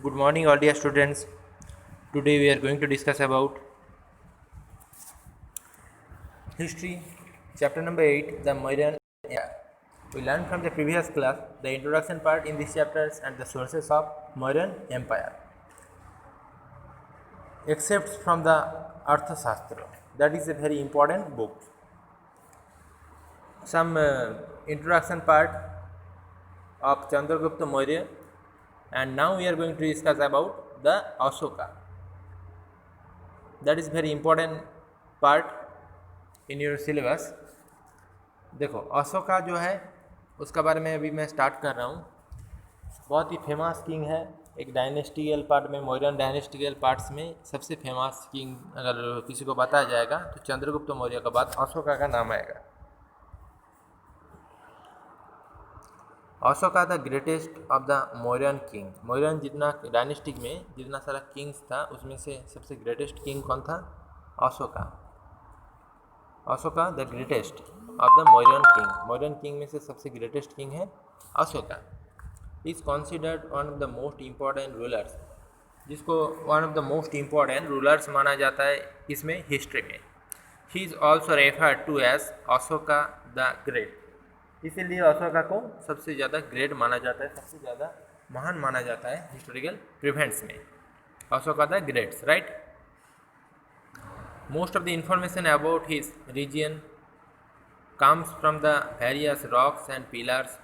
Good morning, all dear students. Today we are going to discuss about history, chapter number 8, the Mauryan era. We learned from the previous class the introduction part in these chapters and the sources of Mauryan Empire. Except from the Arthashastra, that is a very important book. Some introduction part of Chandragupta Maurya, and now we are going to discuss about the Ashoka. That is very important part in your syllabus. देखो अशोका जो है उसका बारे में अभी मैं start कर रहा हूँ. बहुत ही फेमस किंग है. एक डायनेस्टिकल पार्ट में, मौर्यन डायनेस्टिकल पार्ट्स में सबसे फेमस किंग अगर किसी को बताया जाएगा तो चंद्रगुप्त मौर्य के बाद अशोका का नाम आएगा. Ashoka the greatest of the Mauryan king. Mauryan जितना डायनेस्टिक में जितना सारा किंग्स था उसमें से सबसे ग्रेटेस्ट किंग कौन था? Ashoka. Ashoka the greatest of the Mauryan king. Mauryan king में से सबसे ग्रेटेस्ट किंग है Ashoka. Is considered one of the most important rulers, जिसको one of the most important rulers माना जाता है इसमें हिस्ट्री में. He is also referred to as Ashoka the great. इसीलिए अशोका को सबसे ज़्यादा ग्रेट माना जाता है, सबसे ज़्यादा महान माना जाता है हिस्टोरिकल इवेंट्स में. Ashoka the greats, right. Most of the information about his region comes from the various rocks and pillars.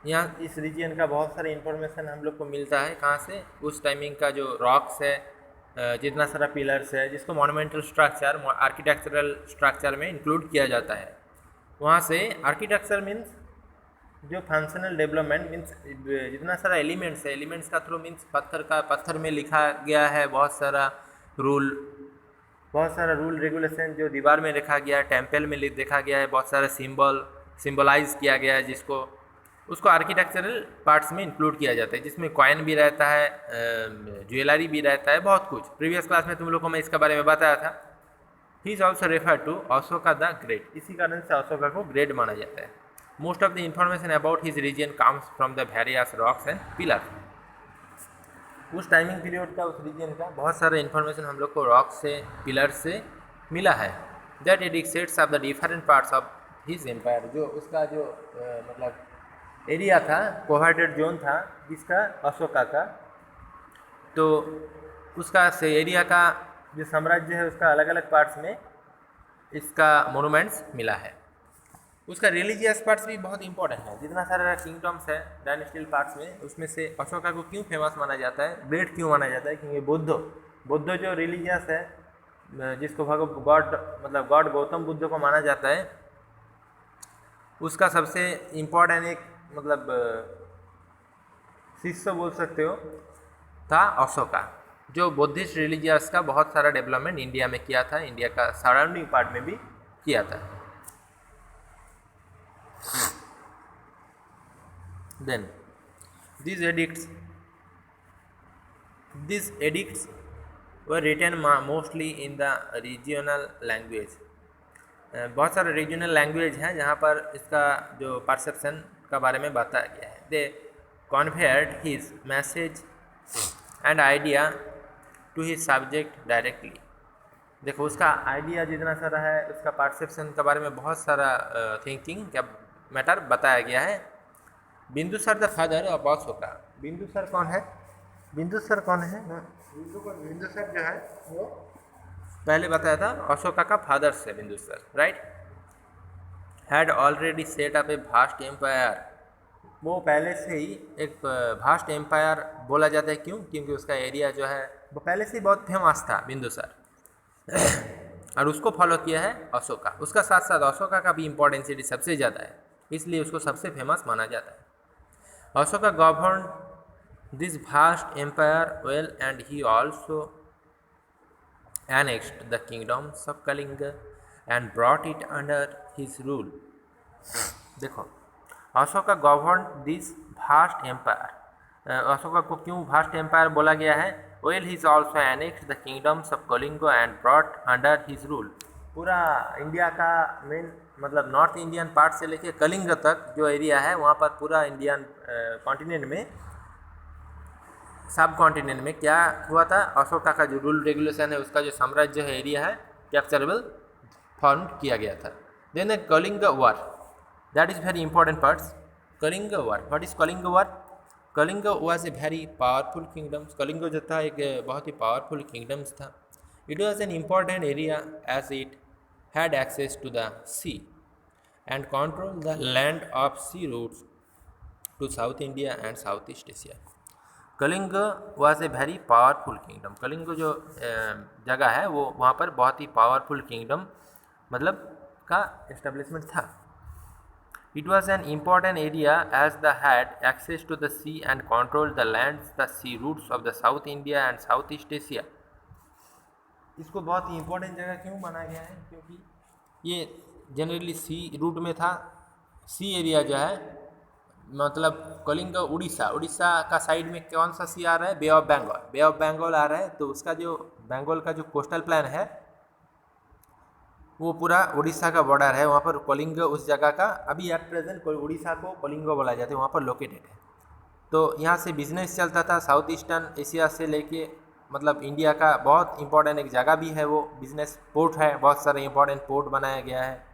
यहाँ इस रीजन का बहुत सारा इन्फॉर्मेशन हम लोग को मिलता है. कहाँ से? उस टाइमिंग का जो रॉक्स है, जितना सारा पिलर्स है, जिसको मॉन्यूमेंटल स्ट्रक्चर, आर्किटेक्चरल स्ट्रक्चर में इंक्लूड किया जाता है. वहाँ से आर्किटेक्चर मीन्स जो फंक्शनल डेवलपमेंट मीन्स जितना सारा एलिमेंट्स है, एलिमेंट्स का थ्रू मीन्स पत्थर में लिखा गया है बहुत सारा रूल रेगुलेशन जो दीवार में लिखा गया है, टेम्पल में देखा गया है, बहुत सारा सिंबलाइज किया गया है, जिसको उसको आर्किटेक्चरल पार्ट्स में इंक्लूड किया जाता है, जिसमें कॉइन भी रहता है, ज्वेलरी भी रहता है, बहुत कुछ. प्रीवियस क्लास में तुम लोग को मैं इसके बारे में बताया था. He is also refer to Ashoka the great. इसी कारण से अशोका को ग्रेट माना जाता है. Most of the information about his region comes from the various rocks and pillars. उस टाइमिंग पीरियड का, उस रीजन का बहुत सारा इन्फॉर्मेशन हम लोग को रॉक से, पिलर से मिला है. That indicates of the different parts of his empire. जो उसका जो मतलब एरिया था, कोहार्टेड जोन था जिसका अशोका का, तो उसका से एरिया का जो साम्राज्य है उसका अलग अलग पार्ट्स में इसका मोनूमेंट्स मिला है. उसका रिलीजियस पार्ट्स भी बहुत इंपॉर्टेंट है. जितना सारा किंगडम्स है डायनेस्टिकल पार्ट्स में, उसमें से अशोका को क्यों फेमस माना जाता है, ग्रेट क्यों माना जाता है? क्योंकि बुद्ध जो रिलीजियस है, जिसको गॉड मतलब गॉड गौतम बुद्ध को माना जाता है, उसका सबसे इम्पॉर्टेंट एक मतलब शिष्य बोल सकते हो था अशोका, जो बुद्धिस्ट रिलीजियस का बहुत सारा डेवलपमेंट इंडिया में किया था, इंडिया का सराउंडिंग पार्ट में भी किया था. Then these edicts were written mostly in the regional language. बहुत सारे रीजनल लैंग्वेज हैं जहाँ पर इसका जो परसेप्शन का बारे में बताया गया है. They conveyed his message and idea to his subject directly. देखो उसका आइडिया जितना सारा है, उसका परसेप्शन के बारे में बहुत सारा थिंकिंग का मैटर बताया गया है. Bindusara the father of Ashoka. Bindusara कौन है? बिंदुसार कौन है ना? बिंदुसार जो है वो पहले बताया था अशोका का फादर से Bindusara, right. Had already set up a vast empire. वो पहले से ही एक वास्ट एम्पायर बोला जाता है. क्यों? क्योंकि उसका एरिया जो है वो पहले से ही बहुत फेमस था बिंदुसार. और उसको फॉलो किया है अशोका. उसका साथ साथ अशोका का भी इम्पोर्टेंसिटी सबसे ज़्यादा है, इसलिए उसको सबसे फेमस माना जाता है. Ashoka governed this vast empire well and he also annexed the kingdoms of Kalinga and brought it under his rule. देखो Ashoka governed this vast empire. Ashoka को क्यों वास्ट एम्पायर बोला गया है? Well he is also annexed the kingdoms of Kalinga and brought under his rule. पूरा India का main मतलब north Indian part से लेके कलिंग तक जो एरिया है, वहाँ पर पूरा इंडियन कॉन्टिनेंट में सब कॉन्टिनेंट में क्या हुआ था, अशोका का जो रूल रेगुलेशन है, उसका जो साम्राज्य है, एरिया है, कैप्चरेबल फॉर्म किया गया था। Then the Kalinga war, that is very important parts. Kalinga war, what is Kalinga war? Kalinga was a very powerful kingdoms. Kalinga जो था एक बहुत ही पावरफुल किंगडम्स था। It was an important area as it had access to the sea and control the land of sea routes to south India and south east Asia. Kalinga was a very powerful kingdom. Kalinga जो जगह है वो वहाँ पर बहुत ही powerful kingdom मतलब का एस्टेब्लिशमेंट था। It was an important area as the had access to the sea and control the lands the sea routes of the south India and south east Asia. इसको बहुत ही इम्पोर्टेंट जगह क्यों माना गया है? क्योंकि ये जनरली सी रूट में था। सी एरिया जो है मतलब कलिंग उड़ीसा का साइड में कौन सा सी आ रहा है? Bay of Bengal. Bay of Bengal आ रहा है, तो उसका जो बंगाल का जो कोस्टल प्लान है वो पूरा उड़ीसा का बॉर्डर है। वहाँ पर कलिंग उस जगह का अभी एट प्रेजेंट उड़ीसा को कलिंग बोला जाता है, वहाँ पर लोकेटेड है। तो यहाँ से बिजनेस चलता था साउथ ईस्टर्न एशिया से लेके, मतलब इंडिया का बहुत इंपॉर्टेंट एक जगह भी है वो, बिजनेस पोर्ट है, बहुत सारे इंपॉर्टेंट पोर्ट बनाया गया है।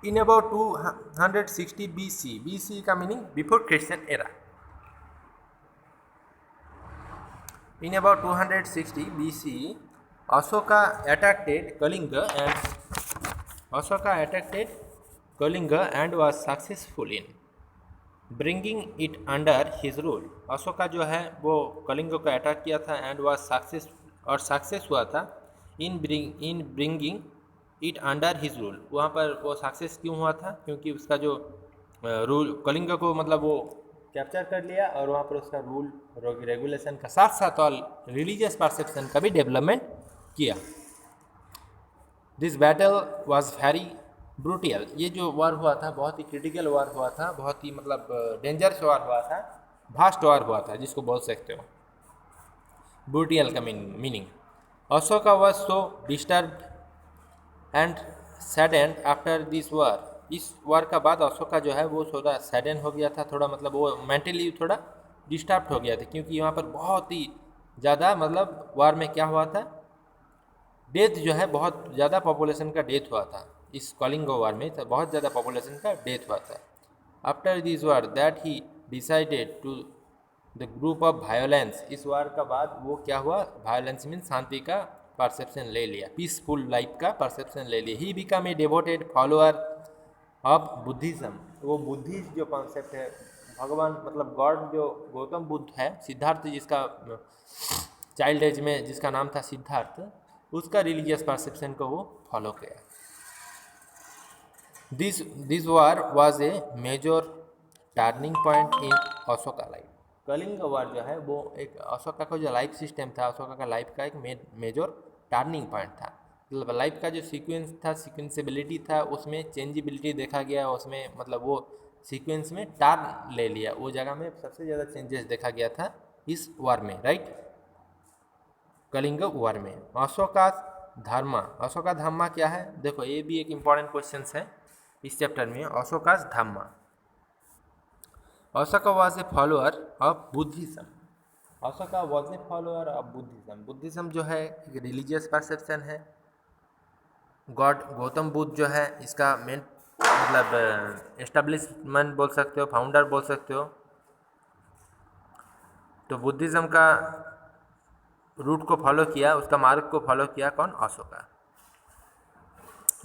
इन अबाउट 260 BC, BC का meaning before Christian era. In about 260 BC, Ashoka attacked Kalinga and was successful in bringing it under his rule। Ashoka जो है वो कलिंग को अटैक किया था एंड वाज सक्सेस हुआ था in bringing it under his rule. वहाँ पर वो सक्सेस क्यों हुआ था? क्योंकि उसका जो रूल कलिंग को मतलब वो कैप्चर कर लिया और वहाँ पर उसका रूल रेगुलेशन का साथ साथ और रिलीजियस परसेप्शन का भी डेवलपमेंट किया। This battle was very brutal. ये जो वार हुआ था बहुत ही क्रिटिकल वार हुआ था, बहुत ही मतलब डेंजरस वार हुआ था, भास्ट वार हुआ था जिसको बोल सकते हो। ब्रूटियल का meaning Ashoka was so disturbed and saddened after this वार। इस वार का बाद अशोका जो है वो थोड़ा सैडन हो गया था, थोड़ा मतलब वो मेंटली थोड़ा डिस्टर्ब हो गया था, क्योंकि यहाँ पर बहुत ही ज़्यादा मतलब वार में क्या हुआ था, डेथ जो है बहुत ज़्यादा पॉपुलेशन का डेथ हुआ था। इस कलिंग वार में तो बहुत ज़्यादा पॉपुलेशन का डेथ हुआ था। After this war that he decided to the group of violence. इस वार का बाद वो क्या हुआ, वायलेंस मीन शांति का परसेप्शन ले लिया, पीसफुल लाइफ का परसेप्शन ले लिया। He become a devoted follower of Buddhism. वो बुद्धिस्ट जो कॉन्सेप्ट है, भगवान मतलब गॉड जो गौतम बुद्ध है, सिद्धार्थ जिसका चाइल्ड एज में जिसका नाम था सिद्धार्थ, उसका रिलीजियस परसेप्शन को वो फॉलो किया। This war was a major turning point in Ashoka life. Kalinga war जो है वो एक अशोका का जो लाइफ सिस्टम था, अशोका का लाइफ का एक मेजर टर्निंग पॉइंट था। मतलब लाइफ का जो सीक्वेंस था, सीक्वेंसेबिलिटी था, उसमें चेंजिबिलिटी देखा गया, उसमें मतलब वो सीक्वेंस में टर्न ले लिया, वो जगह में सबसे ज़्यादा चेंजेस देखा गया था इस वार में, राइट। कलिंग वार में अशोका धर्मा क्या है? देखो ये भी एक इम्पॉर्टेंट क्वेश्चन है इस चैप्टर में। Ashoka dharma, Ashoka was a follower of Buddhism. Ashoka was a follower of Buddhism. Buddhism जो है एक रिलीजियस परसेप्शन है। गॉड गौतम बुद्ध जो है इसका मेन मतलब एस्टेब्लिशमेंट बोल सकते हो, फाउंडर बोल सकते हो। तो बुद्धिज्म का रूट को फॉलो किया, उसका मार्ग को फॉलो किया कौन? अशोका।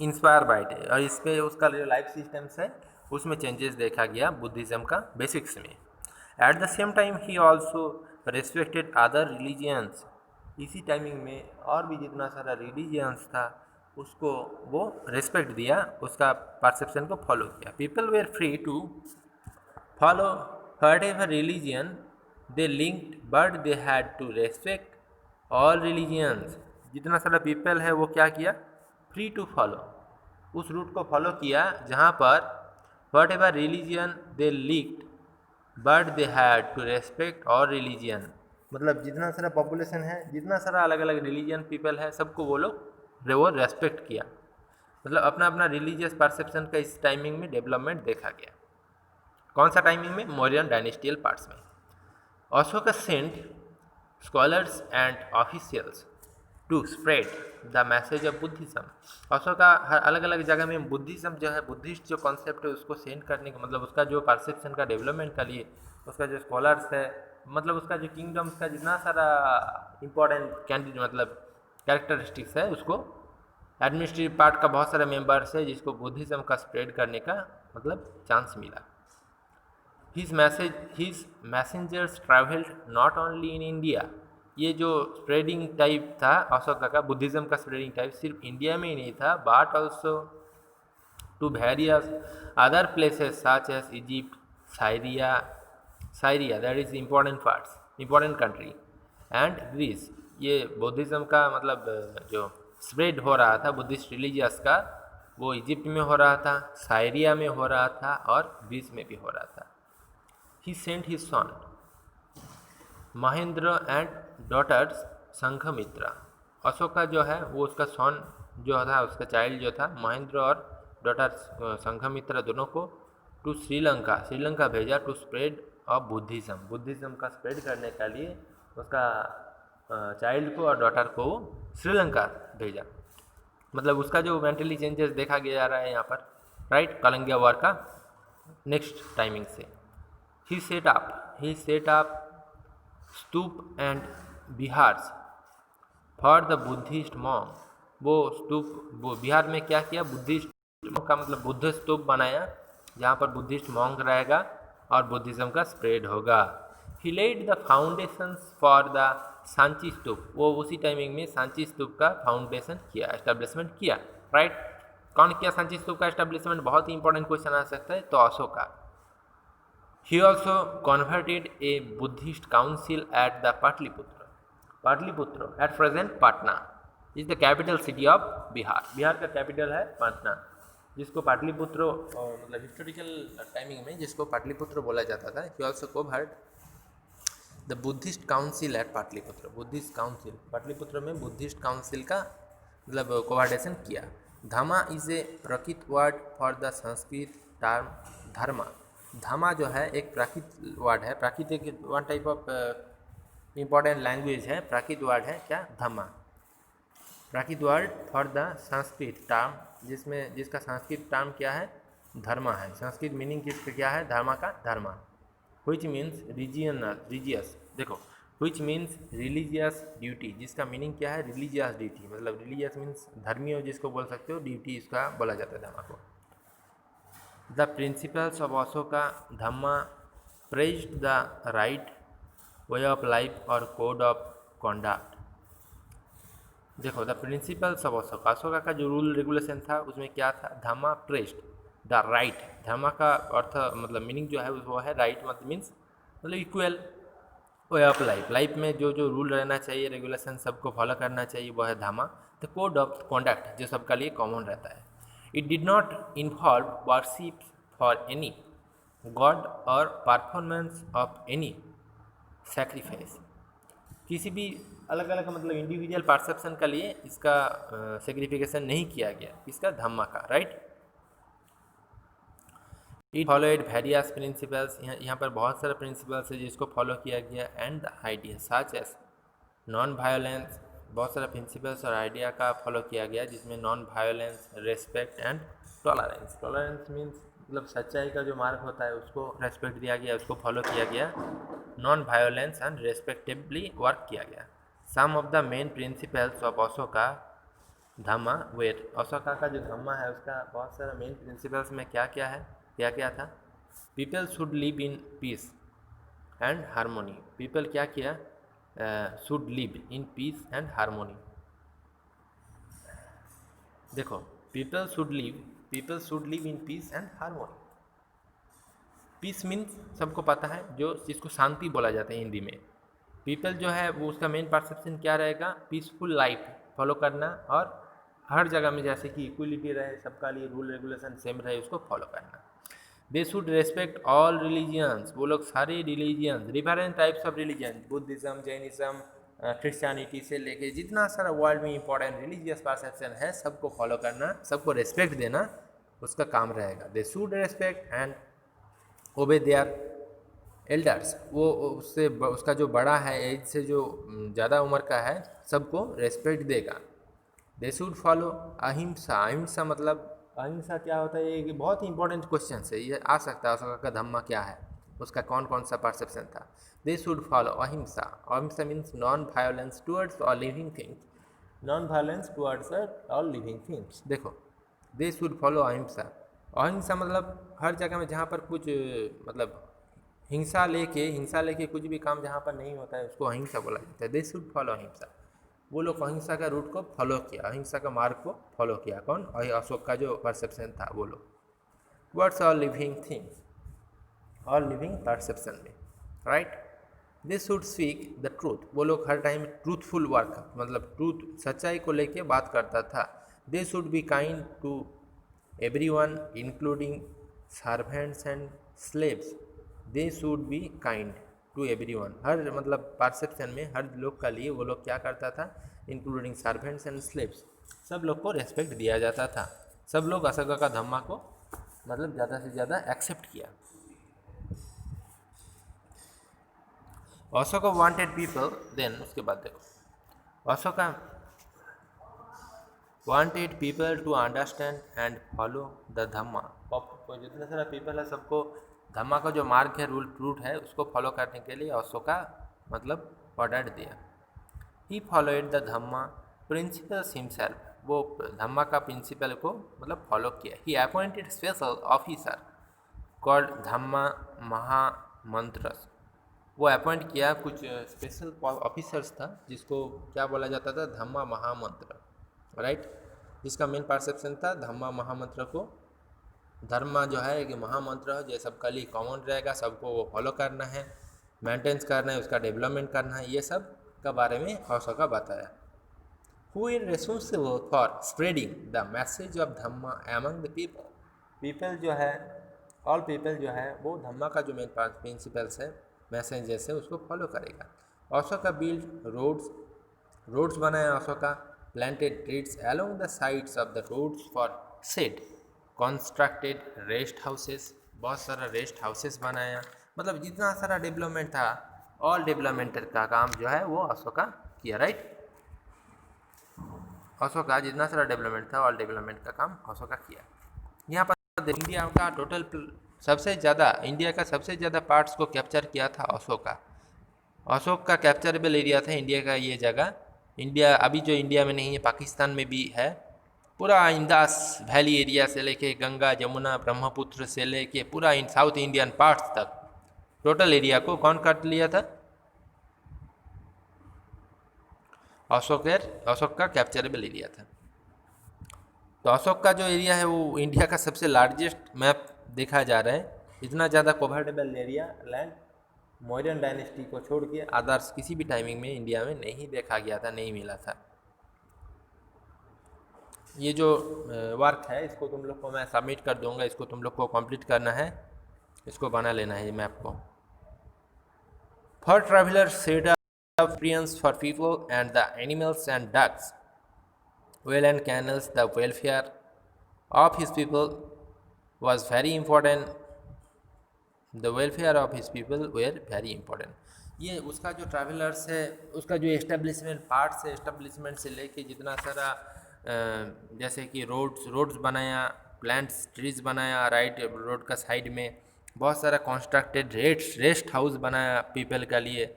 इंस्पायर बाय इट, और इस पे उसका जो लाइफ सिस्टम्स है उसमें चेंजेस देखा गया बुद्धिज्म का बेसिक्स में। At the same time he also respected other religions. इसी टाइमिंग में और भी जितना सारा रिलीजियंस था उसको वो रेस्पेक्ट दिया, उसका परसेप्शन को फॉलो किया। People were free to follow whatever religion they linked, but they had to respect all religions. जितना सारा पीपल है वो क्या किया? फ्री टू फॉलो, उस रूट को फॉलो किया जहाँ पर whatever religion they linked, but they had to respect all religion. मतलब जितना सारा पॉपुलेशन है, जितना सारा अलग अलग रिलीजियन पीपल है, सबको वो लोग वो रेस्पेक्ट किया। मतलब अपना अपना रिलीजियस परसेप्शन का इस टाइमिंग में डेवलपमेंट देखा गया। कौन सा टाइमिंग में? मौर्यन डायनेस्टियल पार्ट्स में। Ashoka sent scholars and officials to spread the message of Buddhism. Ashoka हर अलग अलग जगह में बुद्धिज्म जो है, बुद्धिस्ट जो कॉन्सेप्ट है उसको सेंड करने का, मतलब उसका जो परसेप्शन का डेवलपमेंट के लिए उसका जो स्कॉलर्स है, मतलब उसका जो किंगडम्स का जितना सारा इम्पोर्टेंट कैंडिडेट मतलब कैरेक्टरिस्टिक्स है, उसको एडमिनिस्ट्रेटिव पार्ट का बहुत सारे मेंबर्स है जिसको बुद्धिज्म का स्प्रेड करने का मतलब चांस मिला। His messengers travelled not only in India. ये जो स्प्रेडिंग टाइप था अशोका का, बुद्धिज्म का स्प्रेडिंग टाइप सिर्फ इंडिया में ही नहीं था, but also to various other places such as Egypt, Syria that is important country, and Greece. ये बुद्धिज्म का मतलब जो स्प्रेड हो रहा था बुद्धिस्ट रिलीजियस का, वो इजिप्ट में हो रहा था, साइरिया में हो रहा था और ग्रीस में भी हो रहा था। He sent his son Mahendra and daughters Sanghamitra. Ashoka जो है वो उसका सन जो था, उसका चाइल्ड जो था महेंद्र और डॉटर्स संघमित्रा दोनों को टू श्रीलंका भेजा टू स्प्रेड ऑफ बुद्धिज्म का स्प्रेड करने के लिए उसका चाइल्ड को और डॉटर को श्रीलंका भेजा। मतलब उसका जो मेंटली चेंजेस देखा गया जा रहा है यहाँ पर, राइट, कलिंगा वॉर का नेक्स्ट टाइमिंग से। He set up stupa and viharas for the Buddhist monk. वो बिहार में क्या किया, बुद्धिस्ट का मतलब बुद्ध स्तूप बनाया जहाँ पर बुद्धिस्ट मॉन्क रहेगा और बुद्धिज्म का स्प्रेड होगा। He laid the foundations for the Sanchi stupa. वो उसी टाइमिंग में सांची स्तूप का फाउंडेशन किया, एस्टेब्लिशमेंट किया, राइट। कौन किया सांची स्तूप का एस्टेब्लिशमेंट, बहुत ही इंपॉर्टेंट क्वेश्चन आ सकता है, तो Ashoka. He also converted a Buddhist council at the Patliputra at present Patna is the capital city of Bihar। Bihar का कैपिटल है पटना, जिसको पाटलिपुत्र मतलब हिस्टोरिकल टाइमिंग में जिसको पाटलिपुत्र बोला जाता था। He also covered the Buddhist council at Pataliputra. Buddhist council Pataliputra में बुद्धिस्ट काउंसिल का मतलब कोऑर्डिनेशन किया। धम्मा is a Prakrit word for the Sanskrit term dharma. Dhamma जो है एक प्राकृत वर्ड है, प्राकृत एक one type of important language है, प्राकृत वर्ड है क्या, dhamma. Prakrit word for the Sanskrit term, जिसका संस्कृत टर्म क्या है, धर्मा है। संस्कृत मीनिंग किसका क्या है, धर्मा का, धर्मा। व्हिच मीन्स रिलीजियस, देखो व्हिच मीन्स रिलीजियस ड्यूटी, जिसका मीनिंग क्या है, रिलीजियस ड्यूटी, मतलब रिलीजियस मीन्स धर्मीय जिसको बोल सकते हो, ड्यूटी इसका बोला जाता है धर्मा को। The principles of Ashoka Dhamma praised the right way of life or code of conduct। देखो द प्रिंसिपल्स ऑफ अशोका का जो रूल रेगुलेशन था उसमें क्या था, धम्मा प्रेस्ड द राइट। धम्मा का अर्थ मतलब मीनिंग जो है वो है राइट, मतलब मीन्स मतलब इक्वल वे ऑफ लाइफ में जो जो रूल रहना चाहिए, रेगुलेशन सबको फॉलो करना चाहिए, वो है धम्मा। द कोड ऑफ कॉन्डक्ट जो सबका लिए कॉमन रहता है। It did not involve worship for any god or performance of any sacrifice। किसी भी अलग अलग मतलब इंडिविजुअल परसेप्शन के लिए इसका सेक्रिफिकेशन नहीं किया गया, इसका धम्मा का, right. It followed various principles, यहाँ पर बहुत सारे प्रिंसिपल्स है जिसको फॉलो किया गया, and the idea such as non violence. बहुत सारा प्रिंसिपल्स और आइडिया का फॉलो किया गया जिसमें non violence, respect and tolerance. Tolerance means मतलब सच्चाई का जो मार्ग होता है उसको रेस्पेक्ट दिया गया, उसको फॉलो किया गया। Non violence and respectably work किया गया। Some of the main principles of Ashoka dhamma were. Ashoka का जो धम्मा है उसका बहुत सारा मेन प्रिंसिपल्स में क्या क्या है, क्या क्या था। People should live in peace and harmony. People क्या किया, should live in peace and harmony. देखो people should live in peace and harmony. Peace means सबको पता है, जो जिसको शांति बोला जाता है हिंदी में। पीपल जो है वो उसका मेन परसेप्शन क्या रहेगा, पीसफुल लाइफ फॉलो करना, और हर जगह में जैसे कि इक्वलिटी रहे, सबका लिए रूल रेगुलेशन सेम रहे, उसको फॉलो करना। They should respect all religions. वो लोग सारे religions, different types of religion, Buddhism, Jainism, Christianity से लेके जितना सारा वर्ल्ड में इंपॉर्टेंट रिलीजियस परसेप्शन है सबको फॉलो करना, सबको रेस्पेक्ट देना उसका काम रहेगा। दे शुड रेस्पेक्ट एंड ओबे देयर एल्डर्स वो उसका जो बड़ा है, एज से जो ज़्यादा उम्र का है, सबको रेस्पेक्ट देगा। दे शुड फॉलो अहिंसा। अहिंसा मतलब अहिंसा क्या होता है, ये बहुत ही इंपॉर्टेंट क्वेश्चन है, ये आ सकता है अशोका का धम्मा क्या है, उसका कौन कौन सा परसेप्शन था। दे शुड फॉलो अहिंसा। अहिंसा means non violence towards all living things, non violence towards all living things. देखो, दे शुड फॉलो अहिंसा। अहिंसा मतलब हर जगह में जहाँ पर कुछ मतलब हिंसा लेके कुछ भी काम जहाँ पर नहीं होता है उसको अहिंसा बोला जाता है। दे शुड फॉलो अहिंसा। वो लोग अहिंसा का रूट को फॉलो किया, अहिंसा का मार्ग को फॉलो किया। कौन? अशोक का जो परसेप्शन था वो लोग। Words all living things, all living perception में, right. They should speak the truth. वो लोग हर टाइम ट्रूथफुल वर्क मतलब ट्रूथ सच्चाई को लेके बात करता था। They should be kind to everyone including servants and slaves. They should be kind to everyone. हर मतलब परसेप्शन में हर लोग का लिए वो लोग क्या करता था, इंक्लूडिंग सर्वेंट्स एंड स्लेव्स, सब लोग को रेस्पेक्ट दिया जाता था। सब लोग अशोका का धम्मा को मतलब ज़्यादा से ज़्यादा एक्सेप्ट किया। अशोका वांटेड पीपल, देन उसके बाद देखो, Ashoka wanted people to understand and follow the dhamma. जितने सारा पीपल है सबको धम्मा का जो मार्ग है, रूट है, उसको फॉलो करने के लिए अशोका मतलब ऑर्डर दिया। He followed the dhamma principles himself. वो धम्मा का प्रिंसिपल को मतलब फॉलो किया। He appointed special officer called dhamma mahamatras. वो अपॉइंट किया कुछ स्पेशल ऑफिसर्स था जिसको क्या बोला जाता था, धम्मा महामंत्र, राइट। जिसका मेन परसेप्शन था धम्मा महामंत्र को, धर्म जो है कि महामंत्र है जो सबका लिए कॉमन रहेगा, सबको वो फॉलो करना है, मेंटेन्स करना है, उसका डेवलपमेंट करना है, ये सब का बारे में अशोका बताया। Who is responsible for spreading the message of Dhamma among the people. People जो है, ऑल पीपल जो है वो धम्मा का जो मेन प्रिंसिपल्स है, मैसेजेस है, उसको फॉलो करेगा। अशोका बिल्ड रोड्स बनाया Ashoka. Planted trees along the sides of the roads for shade. Constructed rest houses, बहुत सारा रेस्ट हाउसेस बनाया। मतलब जितना सारा डेवलपमेंट था, ऑल डेवलपमेंट का काम जो है वो अशोका किया, राइट। अशोका जितना सारा डेवलपमेंट था, ऑल डेवलपमेंट का काम अशोका किया। यहाँ पर इंडिया का टोटल सबसे ज़्यादा, इंडिया का सबसे ज़्यादा पार्ट्स को कैप्चर किया था अशोका। अशोक का कैप्चरेबल एरिया था इंडिया का ये जगह। इंडिया अभी जो इंडिया में नहीं है, पाकिस्तान में भी है। पूरा इंदास वैली एरिया से लेके गंगा जमुना ब्रह्मपुत्र से लेके पूरा साउथ इंडियन पार्ट्स तक टोटल एरिया को कौन काट लिया था, अशोक का कैप्चरेबल एरिया था। तो अशोक का जो एरिया है वो इंडिया का सबसे लार्जेस्ट मैप देखा जा रहा है। इतना ज़्यादा कवर्डेबल एरिया लैंड मौर्यन डायनेस्टी को छोड़ के अदर्स किसी भी टाइमिंग में इंडिया में नहीं देखा गया था, नहीं मिला था। ये जो वर्क है इसको तुम लोग को मैं सबमिट कर दूंगा, इसको तुम लोग को कंप्लीट करना है, इसको बना लेना है ये मैप को। For traveller set up experience for people and the animals and ducks, well and canals, the welfare of his people was very important. The welfare of his people were very important. ये उसका जो travellers है, उसका जो establishment parts है, establishment से लेके जितना सारा जैसे कि रोड्स बनाया, प्लांट्स ट्रीज बनाया, राइट, रोड का साइड में बहुत सारा कंस्ट्रक्टेड रेस्ट हाउस बनाया पीपल का लिए।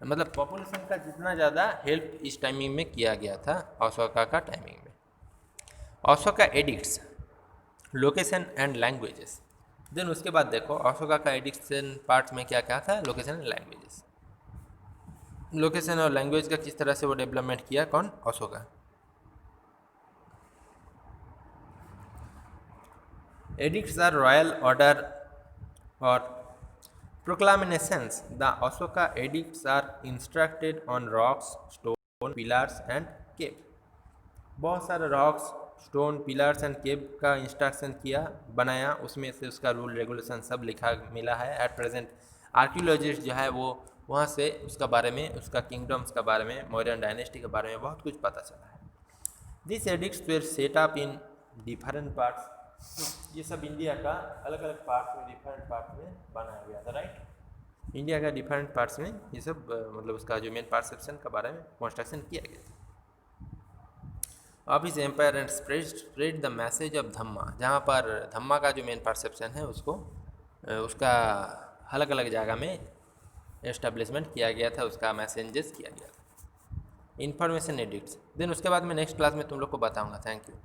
मतलब पॉपुलेशन का जितना ज़्यादा हेल्प इस टाइमिंग में किया गया था अशोका का टाइमिंग में। Ashoka edicts, location and languages. Then उसके बाद देखो अशोका का एडिक्शन पार्ट्स में क्या क्या था, लोकेशन एंड लैंग्वेजेस। लोकेशन और लैंग्वेज का किस तरह से वो डेवलपमेंट किया, कौन, Ashoka. Edicts are royal order और proclamations. The Ashoka edicts are instructed on rocks, stone, pillars and cave. बहुत सारे रॉक्स, स्टोन, पिलर्स एंड केव का इंस्ट्रक्शन किया, बनाया, उसमें से उसका रूल रेगुलेशन सब लिखा मिला है। एट प्रेजेंट आर्कियोलॉजिस्ट जो है वो वहाँ से उसका बारे में, उसका किंगडम्स का बारे में, मौर्यन डायनेस्टी के बारे में बहुत कुछ पता चला है। This edicts were set up in different parts. ये सब इंडिया का अलग अलग पार्ट्स में, डिफरेंट पार्ट्स में बनाया गया था, राइट। इंडिया का डिफरेंट पार्ट्स में ये सब मतलब उसका जो मेन परसेप्शन का बारे में कंस्ट्रक्शन किया गया था। Of his empire and spread the message of dhamma, जहाँ पर धम्मा का जो मेन परसेप्शन है उसको उसका अलग अलग जगह में एस्टेब्लिशमेंट किया गया था, उसका मैसेंजेस किया गया था। इन्फॉर्मेशन एडिक्ट्स, देन उसके बाद मैं नेक्स्ट क्लास में तुम लोग को बताऊंगा। Thank you.